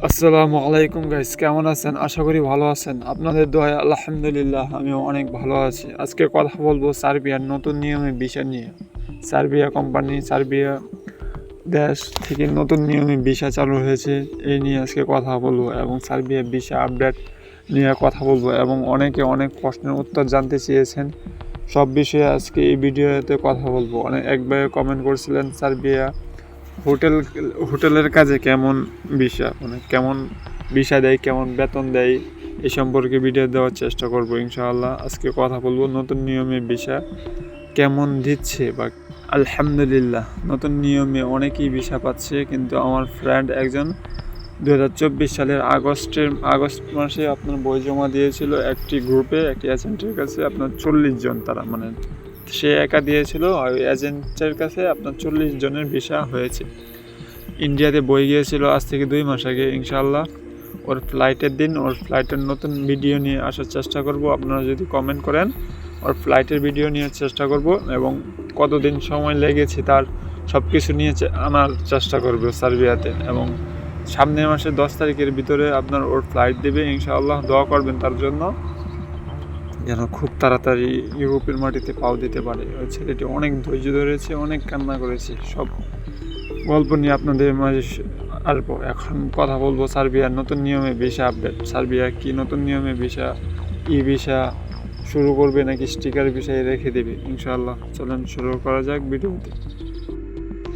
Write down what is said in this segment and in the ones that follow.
আসসালামু আলাইকুম গাইস, কেমন আছেন? আশা করি ভালো আছেন। আপনাদের দোয়ায় আলহামদুলিল্লাহ আমিও অনেক ভালো আছি। আজকে কথা বলবো সার্বিয়ার নতুন নিয়মে ভিসা নিয়ে। সার্বিয়া কোম্পানি, সার্বিয়া দেশ থেকে নতুন নিয়মে ভিসা চালু হয়েছে, এই নিয়ে আজকে কথা বলবো এবং সার্বিয়া ভিসা আপডেট নিয়ে কথা বলবো এবং অনেকে অনেক প্রশ্নের উত্তর জানতে চেয়েছেন। সব বিষয়ে আজকে এই ভিডিওতে কথা বলবো। এক ভাই কমেন্ট করছিলেন সার্বিয়া হোটেলের কাজে কেমন ভিসা, কেমন ভিসা দেয়, কেমন বেতন দেয়, এই সম্পর্কে ভিডিও দেওয়ার চেষ্টা করব ইনশাআল্লাহ। আজকে কথা বলবো নতুন নিয়মে ভিসা কেমন দিচ্ছে বা আলহামদুলিল্লাহ নতুন নিয়মে অনেকেই ভিসা পাচ্ছে, কিন্তু আমার ফ্রেন্ড একজন 2024 সালের আগস্ট মাসে আপনার বই জমা দিয়েছিল একটি গ্রুপে, একটি এজেন্টের কাছে। আপনার 40 জন, তারা সে একা দিয়েছিল, আর এজেন্টের কাছে আপনার 40 জনের ভিসা হয়েছে। ইন্ডিয়াতে বই গিয়েছিল আজ থেকে 2 মাস আগে। ইনশাআল্লাহ ওর ফ্লাইটের নতুন ভিডিও নিয়ে আসার চেষ্টা করব। আপনারা যদি কমেন্ট করেন ওর ফ্লাইটের ভিডিও নিয়ে চেষ্টা করব এবং কতদিন সময় লেগেছে তার সব কিছু নিয়ে আনার চেষ্টা করব সার্বিয়াতে। এবং সামনের মাসে 10 তারিখের ভিতরে আপনার ওর ফ্লাইট দেবে ইনশাআল্লাহ। দোয়া করবেন তার জন্য, যেন খুব তাড়াতাড়ি ইউরোপের মাটিতে পাও দিতে পারে। ওই ছেলেটি অনেক ধৈর্য ধরেছে, অনেক কান্না করেছে। সব গল্প নিয়ে আপনাদের মাঝে আসবো। এখন কথা বলবো সার্বিয়ার নতুন নিয়মে ভিসা আপডেট। সার্বিয়া কি নতুন নিয়মে ভিসা, ভিসা শুরু করবে নাকি স্টিকার ভিসায় রেখে দেবে ইনশাআল্লাহ। চলেন শুরু করা যাক ভিডিওতে।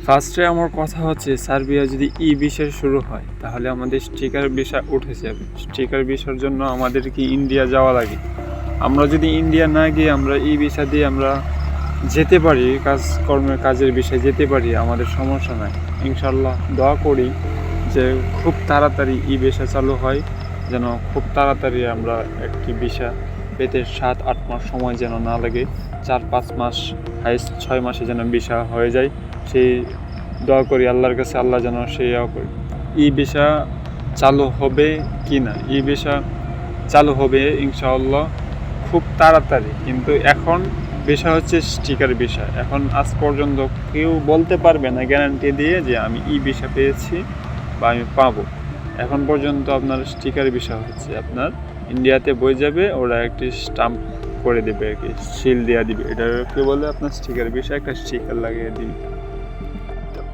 ফার্স্টে আমার কথা হচ্ছে, সার্বিয়া যদি ভিসা শুরু হয় তাহলে আমাদের স্টিকার ভিসা উঠে যাবে। স্টিকার ভিসার জন্য আমাদের কি ইন্ডিয়া যাওয়া লাগে। আমরা যদি ইন্ডিয়া না গিয়ে আমরা ভিসা দিয়ে আমরা যেতে পারি, কাজের বিষয়ে যেতে পারি, আমাদের সমস্যা নাই ইনশাল্লাহ। দোয়া করি যে খুব তাড়াতাড়ি ভিসা চালু হয়, যেন খুব তাড়াতাড়ি আমরা একটি ভিসা পেতে 7-8 মাস সময় যেন না লাগে, 4-5 মাস, হাইস্ট 6 মাসে যেন ভিসা হয়ে যায়। সেই দোয়া করি আল্লাহর কাছে, আল্লাহ যেন সেই করি। ভিসা চালু হবে কি না, ভিসা চালু হবে ইনশাআল্লাহ খুব তাড়াতাড়ি। কিন্তু এখন বিষয় হচ্ছে স্টিকার বিষয়। এখন আজ পর্যন্ত কেউ বলতে পারবে না গ্যারান্টি দিয়ে যে আমি ভিসা পেয়েছি বা আমি পাবো। এখন পর্যন্ত আপনার স্টিকার বিষয় হচ্ছে, আপনার ইন্ডিয়াতে বই যাবে, ওরা একটি স্টাম্প করে দেবে, আর কি সিল দেওয়া দিবে। এটা কে বলে আপনার স্টিকার বিষয়, একটা স্টিকার লাগিয়ে দিবে।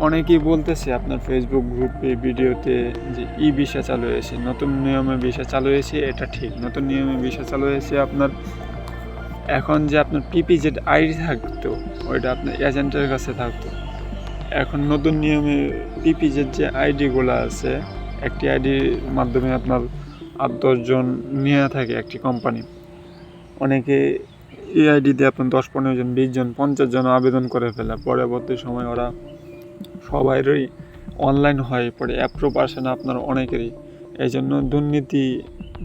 অনেকেই বলতেছে আপনার ফেসবুক গ্রুপে, ভিডিওতে যে ভিসা চালু হয়েছে, নতুন নিয়মে ভিসা চালু হয়েছে। এটা ঠিক, নতুন নিয়মে ভিসা চালু হয়েছে। আপনার এখন যে আপনার পিপিজেড আইডি থাকতো, ওইটা আপনার এজেন্টের কাছে থাকতো। এখন নতুন নিয়মে পিপিজেড যে আইডিগুলো আছে, একটি আইডির মাধ্যমে আপনার 8-10 জন নিয়ে থাকে একটি কোম্পানি। অনেকে এই আইডি দিয়ে আপনার 10-15 জন, 20 জন, 50 জন আবেদন করে ফেলে। পরবর্তী সময় ওরা সবাইরই অনলাইন হয়ে পড়ে, অ্যাপ্রুভ আসে না আপনার অনেকেরই। এই জন্য দুর্নীতি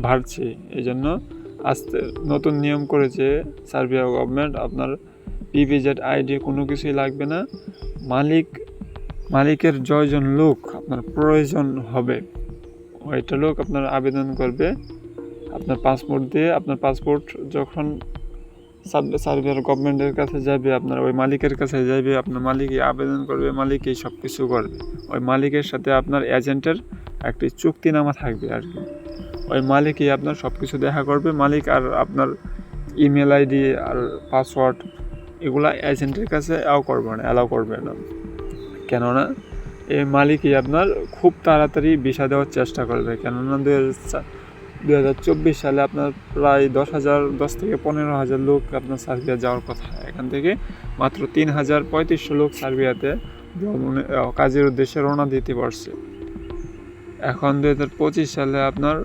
বাড়ছে। এই জন্য আস্তে নতুন নিয়ম করেছে সার্বিয়া গভর্নমেন্ট, আপনার পিপিজেড আইডি কোনো কিছুই লাগবে না। মালিকের জয়জন লোক আপনার প্রয়োজন হবে, ওইটা লোক আপনার আবেদন করবে আপনার পাসপোর্ট দিয়ে। আপনার পাসপোর্ট যখন সার্বিয়ার গভর্নমেন্টের কাছে যাবে, আপনার ওই মালিকের কাছে যাবে, আপনার মালিকই আবেদন করবে, মালিকই সব কিছু করবে। ওই মালিকের সাথে আপনার এজেন্টের একটি চুক্তিনামা থাকবে আর কি। ওই মালিকই আপনার সব কিছু দেখা করবে। মালিক আর আপনার ইমেল আইডি আর পাসওয়ার্ড এগুলা এজেন্টের কাছে অ্যালাউ করবে না। কেননা এই মালিকই আপনার খুব তাড়াতাড়ি ভিসা দেওয়ার চেষ্টা করবে। কেননা 2024 সালে আপনার প্রায় 10 থেকে 15,000 লোক আপনার সার্বিয়া যাওয়ার কথা। এখান থেকে মাত্র 3,3500 লোক সার্বিয়াতে কাজের উদ্দেশ্যে রওনা দিতে পারছে। এখন 2025 সালে আপনার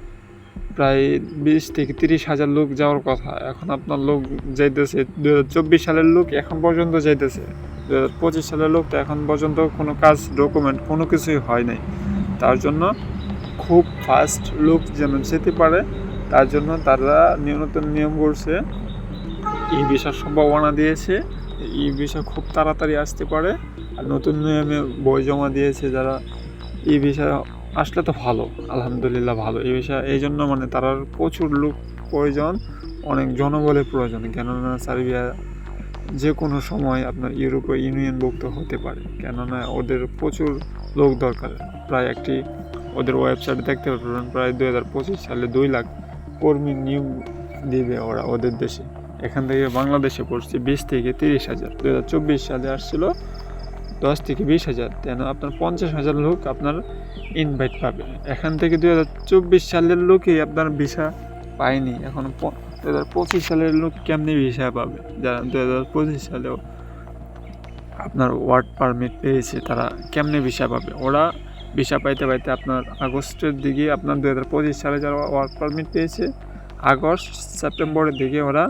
প্রায় 20 থেকে 30,000 লোক যাওয়ার কথা। এখন আপনার লোক যাইতেছে, 2024 সালের লোক এখন পর্যন্ত যাইতেছে। 2025 সালের লোক তো এখন পর্যন্ত কোনো কাজ, ডকুমেন্ট কোনো কিছুই হয় নাই। তার জন্য খুব ফাস্ট লোক যেন যেতে পারে, তার জন্য তারা নতুন নিয়ম করছে, ভিসার সম্ভাবনা দিয়েছে। ভিসা খুব তাড়াতাড়ি আসতে পারে। আর নতুন নিয়মে বই জমা দিয়েছে যারা, ভিসা আসলে তো ভালো, আলহামদুলিল্লাহ ভালো। ভিসা এই জন্য তার প্রচুর লোক প্রয়োজন, অনেক জনবলের প্রয়োজন। কেননা সার্বিয়া যে কোনো সময় আপনার ইউরোপীয় ইউনিয়নভুক্ত হতে পারে, কেননা ওদের প্রচুর লোক দরকার। প্রায় একটি ওদের ওয়েবসাইটে দেখতে পারবেন প্রায় 2025 সালে 2 লাখ কর্মী নিয়োগ দিবে ওরা ওদের দেশে। এখান থেকে বাংলাদেশে পড়ছে 20 থেকে 30,000। 2024 সালে আসছিল 10 থেকে 20,000। তেন আপনার 50,000 লোক আপনার ইনভাইট পাবে। এখান থেকে 2024 সালের লোকই আপনার ভিসা পায়নি। এখন 2025 সালের লোক কেমনি ভিসা পাবে? যারা 2025 সালেও আপনার ওয়ার্ক পারমিট পেয়েছে তারা কেমনে ভিসা পাবে? ওরা ভিসা পাইতে পাইতে আপনার আগস্টের দিকে আপনার 2025 সালে যারা ওয়ার্ক পারমিট পেয়েছে আগস্ট সেপ্টেম্বরের দিকে ওরা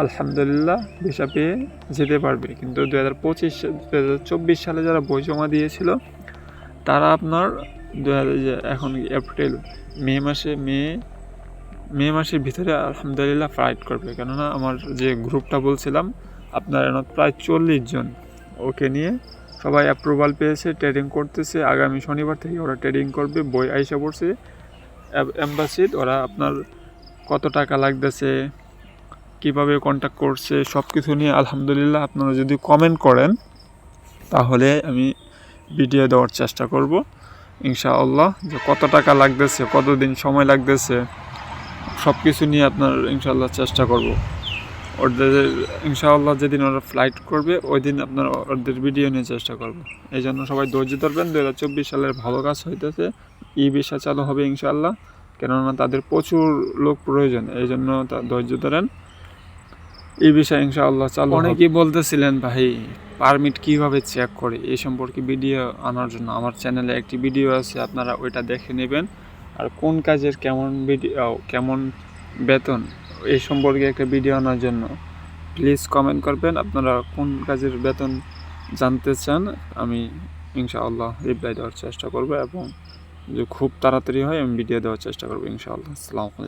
আলহামদুলিল্লাহ ভিসা পেয়ে যেতে পারবে। কিন্তু 2024 সালে যারা বই জমা দিয়েছিল তারা আপনার এখন এপ্রিল মে মাসের ভিতরে আলহামদুলিল্লাহ ফ্লাইট করবে। কেননা আমার যে গ্রুপটা বলছিলাম আপনার প্রায় 40 জন ওকে নিয়ে সবাই অ্যাপ্রুভাল পেয়েছে, ট্রেডিং করতেছে। আগামী শনিবার থেকে ওরা ট্রেডিং করবে। বই আইসা পড়ছে এম্বাসির। ওরা আপনার কত টাকা লাগতেছে, কিভাবে কন্ট্যাক্ট করছে, সব কিছু নিয়ে আলহামদুলিল্লাহ আপনারা যদি কমেন্ট করেন তাহলে আমি ভিডিও দেওয়ার চেষ্টা করব ইনশাআল্লাহ। যে কত টাকা লাগতেছে, কতদিন সময় লাগতেছে, সব কিছু নিয়ে আপনার ইনশাআল্লাহ চেষ্টা করব। ওদের ইনশাআল্লাহ যেদিন ওরা ফ্লাইট করবে ওই দিন আপনার ওদের ভিডিও নিয়ে চেষ্টা করব। এই জন্য সবাই ধৈর্য ধরবেন। 2024 সালের ভালো কাজ হইতেছে। ভিসা চালু হবে ইনশাআল্লাহ, কেননা তাদের প্রচুর লোক প্রয়োজন। এই জন্য ধৈর্য ধরেন। ভিসা ইনশাআল্লাহ চালু। অনেকেই বলতেছিলেন ভাই পারমিট কিভাবে চেক করে, এই সম্পর্কে ভিডিও আনার জন্য আমার চ্যানেলে একটি ভিডিও আছে, আপনারা ওইটা দেখে নেবেন। আর কোন কাজের কেমন বেতন এই সম্পর্কে একটা ভিডিও আনার জন্য প্লিজ কমেন্ট করবেন। আপনারা কোন কাজের বেতন জানতে চান, আমি ইনশাআল্লাহ রিপ্লাই দেওয়ার চেষ্টা করব এবং যে খুব তাড়াতাড়ি হয় আমি ভিডিও দেওয়ার চেষ্টা করবো ইনশাআল্লাহ। আসসালামু আলাইকুম।